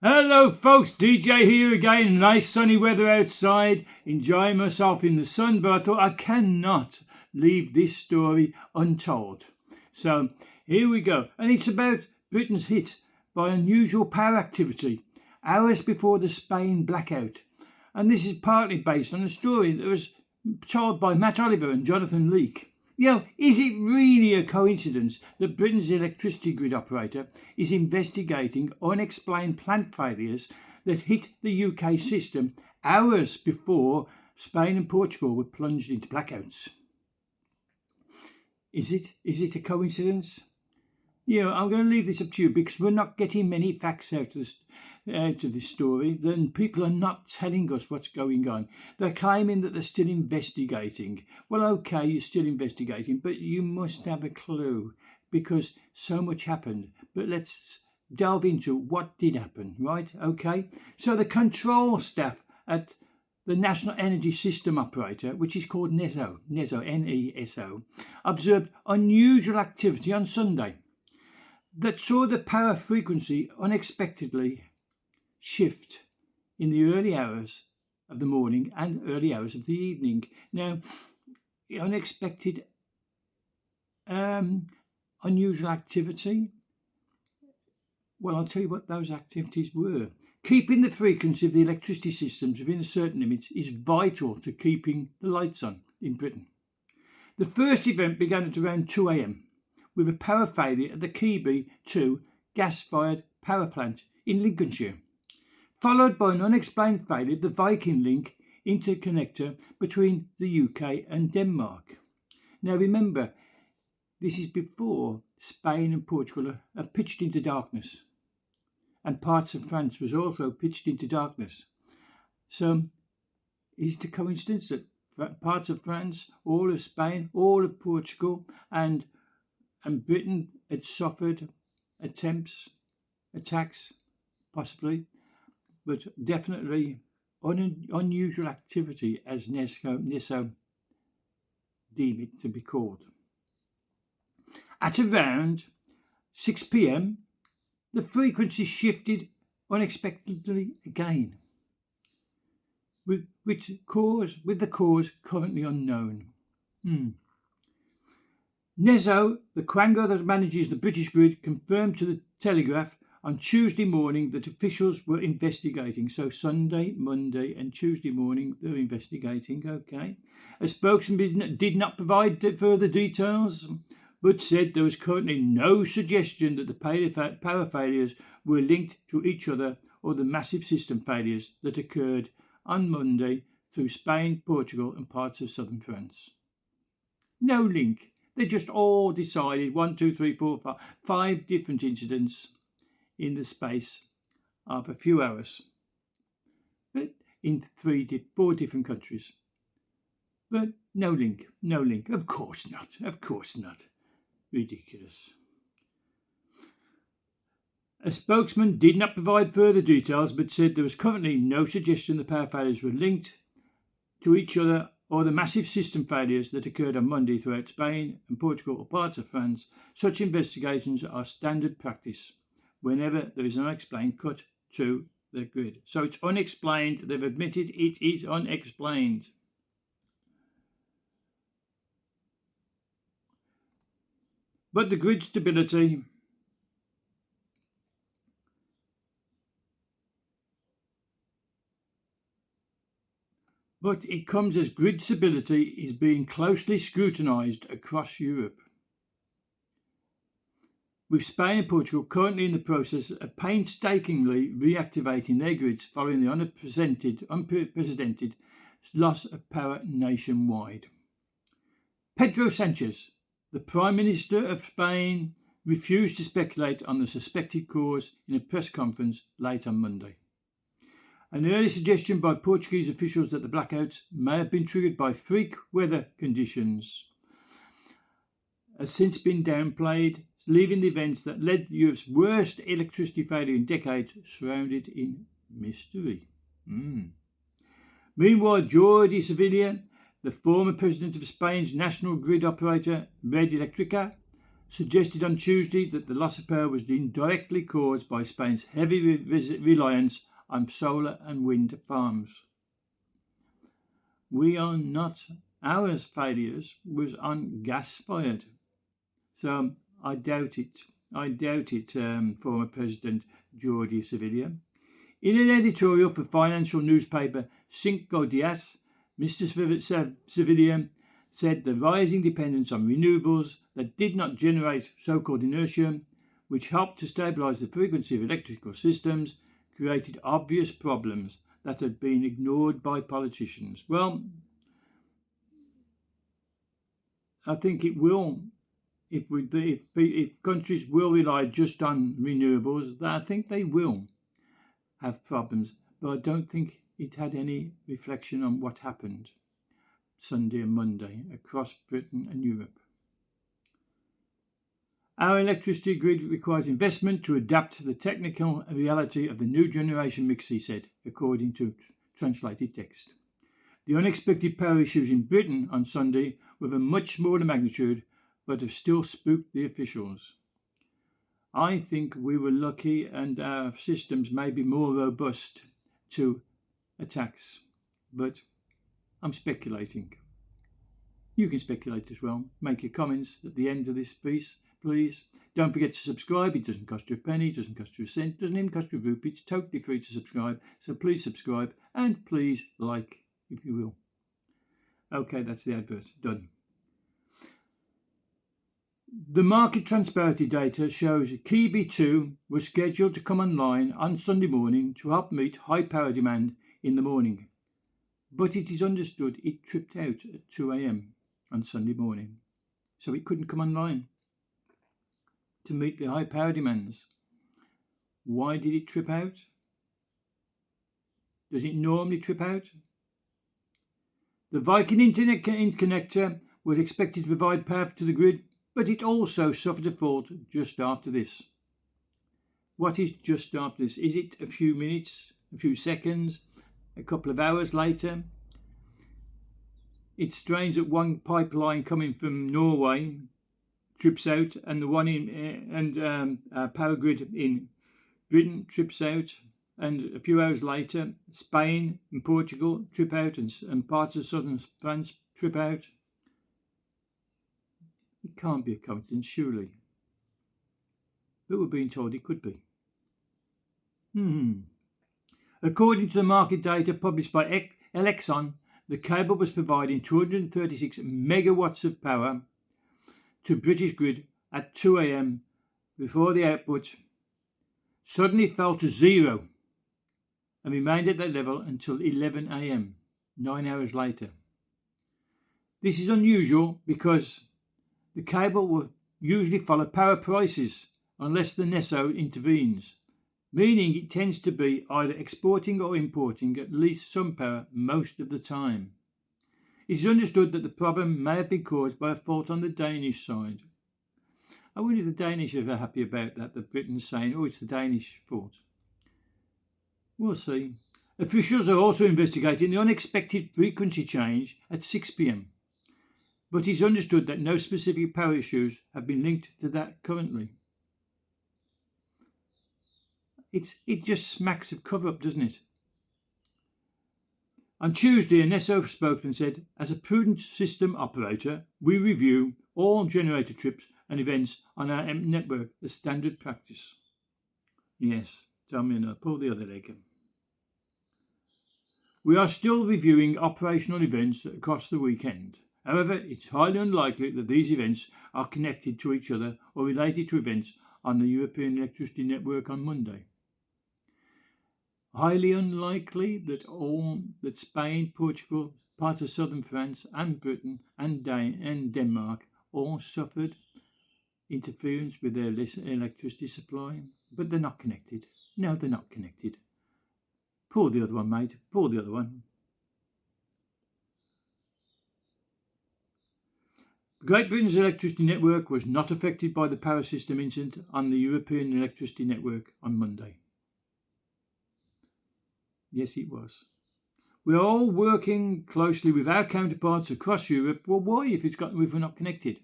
Hello folks, DJ here again. Nice sunny weather outside, enjoying myself in the sun, but I thought I cannot leave this story untold. So here we go, and it's about Britain's hit by unusual power activity hours before the Spain blackout. And this is partly based on a story that was told by Matt Oliver and Jonathan Leake. Is it really a coincidence that Britain's electricity grid operator is investigating unexplained plant failures that hit the UK system hours before Spain and Portugal were plunged into blackouts? Is it a coincidence? I'm going to leave this up to you because we're not getting many facts out of this story. Then people are not telling us what's going on. They're claiming that they're still investigating. Well, okay, you're still investigating, but you must have a clue because so much happened. But let's delve into what did happen, right? Okay. So the control staff at the National Energy System Operator, which is called NESO, N-E-S-O, observed unusual activity on Sunday that saw the power frequency unexpectedly shift in the early hours of the morning and early hours of the evening. Now, unexpected, unusual activity. Well, I'll tell you what those activities were. Keeping the frequency of the electricity systems within a certain limit is vital to keeping the lights on in Britain. The first event began at around 2 a.m. with a power failure at the Keeby 2 gas-fired power plant in Lincolnshire, followed by an unexplained failure of the Viking Link interconnector between the UK and Denmark. Now remember, this is before Spain and Portugal are pitched into darkness, and parts of France was also pitched into darkness. So is it a coincidence that parts of France, all of Spain, all of Portugal and Britain had suffered attacks, possibly, but definitely unusual activity as NESO deem it to be called. At around 6 p.m, the frequency shifted unexpectedly again, with the cause currently unknown. NESO, the quango that manages the British grid, confirmed to the Telegraph on Tuesday morning that officials were investigating. So Sunday, Monday and Tuesday morning they're investigating, okay. A spokesman did not provide further details, but said there was currently no suggestion that the power failures were linked to each other or the massive system failures that occurred on Monday through Spain, Portugal and parts of southern France. No link. They just all decided 5 different incidents in the space of a few hours, but in 4 different countries. But no link. Of course not. Ridiculous. A spokesman did not provide further details, but said there was currently no suggestion the power failures were linked to each other or the massive system failures that occurred on Monday throughout Spain and Portugal or parts of France. Such investigations are standard practice whenever there is an unexplained cut to the grid. So it's unexplained. They've admitted it is unexplained. But the grid stability it comes as grid stability is being closely scrutinised across Europe, with Spain and Portugal currently in the process of painstakingly reactivating their grids following the unprecedented loss of power nationwide. Pedro Sanchez, the Prime Minister of Spain, refused to speculate on the suspected cause in a press conference late on Monday. An early suggestion by Portuguese officials that the blackouts may have been triggered by freak weather conditions has since been downplayed, leaving the events that led Europe's worst electricity failure in decades shrouded in mystery. Meanwhile, Jordi Sevilla, the former president of Spain's national grid operator Red Electrica, suggested on Tuesday that the loss of power was indirectly caused by Spain's heavy reliance on solar and wind farms. Our failures was on gas-fired. So I doubt it. Former President Jordi Sevilla. In an editorial for financial newspaper Cinco Dias, Mr. Sevilla said the rising dependence on renewables that did not generate so-called inertia, which helped to stabilise the frequency of electrical systems, created obvious problems that had been ignored by politicians. Well, I think it will. If countries will rely just on renewables, I think they will have problems. But I don't think it had any reflection on what happened Sunday and Monday across Britain and Europe. Our electricity grid requires investment to adapt to the technical reality of the new generation mix, he said, according to translated text. The unexpected power issues in Britain on Sunday were of a much smaller magnitude, but have still spooked the officials. I think we were lucky and our systems may be more robust to attacks, but I'm speculating. You can speculate as well. Make your comments at the end of this piece, please. Don't forget to subscribe. It doesn't cost you a penny, it doesn't cost you a cent, it doesn't even cost you a rupee. It's totally free to subscribe. So please subscribe and please like, if you will. Okay, that's the advert. Done. The market transparency data shows Kiwi 2 was scheduled to come online on Sunday morning to help meet high power demand in the morning. But it is understood it tripped out at 2 a.m. on Sunday morning, so it couldn't come online to meet the high power demands. Why did it trip out? Does it normally trip out? The Viking Internet connector was expected to provide power to the grid, but it also suffered a fault just after this. What is just after this? Is it a few minutes, a few seconds, a couple of hours later? It's strange that one pipeline coming from Norway trips out, and the one in power grid in Britain trips out, and a few hours later, Spain and Portugal trip out, and parts of southern France trip out. It can't be a coincidence, surely. But we're being told it could be. According to the market data published by Elexon, the cable was providing 236 megawatts of power to British grid at 2 a.m. before the output suddenly fell to zero and remained at that level until 11 a.m., 9 hours later. This is unusual because the cable will usually follow power prices unless the NESO intervenes, meaning it tends to be either exporting or importing at least some power most of the time. It is understood that the problem may have been caused by a fault on the Danish side. I wonder if the Danish are happy about that Britain's saying, oh, it's the Danish fault. We'll see. Officials are also investigating the unexpected frequency change at 6 p.m. But it's understood that no specific power issues have been linked to that currently. It just smacks of cover-up, doesn't it? On Tuesday, a NESO spokesman said, as a prudent system operator, we review all generator trips and events on our network as standard practice. Yes, tell me another. Pull the other leg. We are still reviewing operational events across the weekend. However, it's highly unlikely that these events are connected to each other or related to events on the European electricity network on Monday. Highly unlikely that Spain, Portugal, parts of southern France and Britain and Denmark all suffered interference with their electricity supply, but they're not connected. No, they're not connected. Pull the other one, mate. Pull the other one. Great Britain's electricity network was not affected by the power system incident on the European electricity network on Monday. Yes, it was. We are all working closely with our counterparts across Europe. Well, why if we're not connected?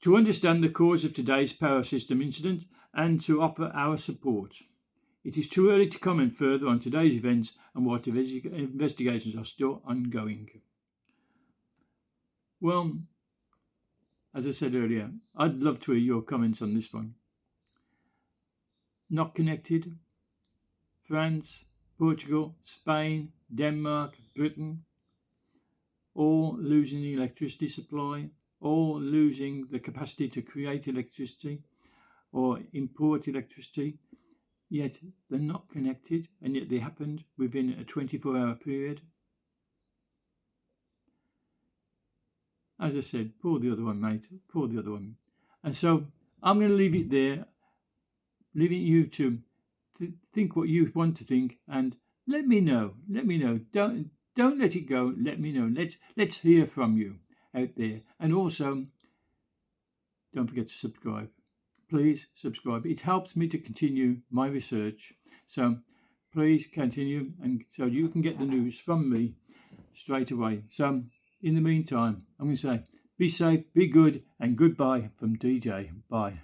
to understand the cause of today's power system incident and to offer our support. It is too early to comment further on today's events and what investigations are still ongoing. Well, as I said earlier, I'd love to hear your comments on this one. Not connected. France, Portugal, Spain, Denmark, Britain, all losing the electricity supply, all losing the capacity to create electricity or import electricity, yet they're not connected, and yet they happened within a 24-hour period. As I said, poor the other one, mate, poor the other one. And so I'm going to leave it there, leaving you to think what you want to think, and let me know. Don't let it go. Let me know. Let's hear from you out there. And also, don't forget to subscribe. Please subscribe. It helps me to continue my research. So please continue, and so you can get the news from me straight away. So in the meantime, I'm going to say, be safe, be good, and goodbye from DJ. Bye.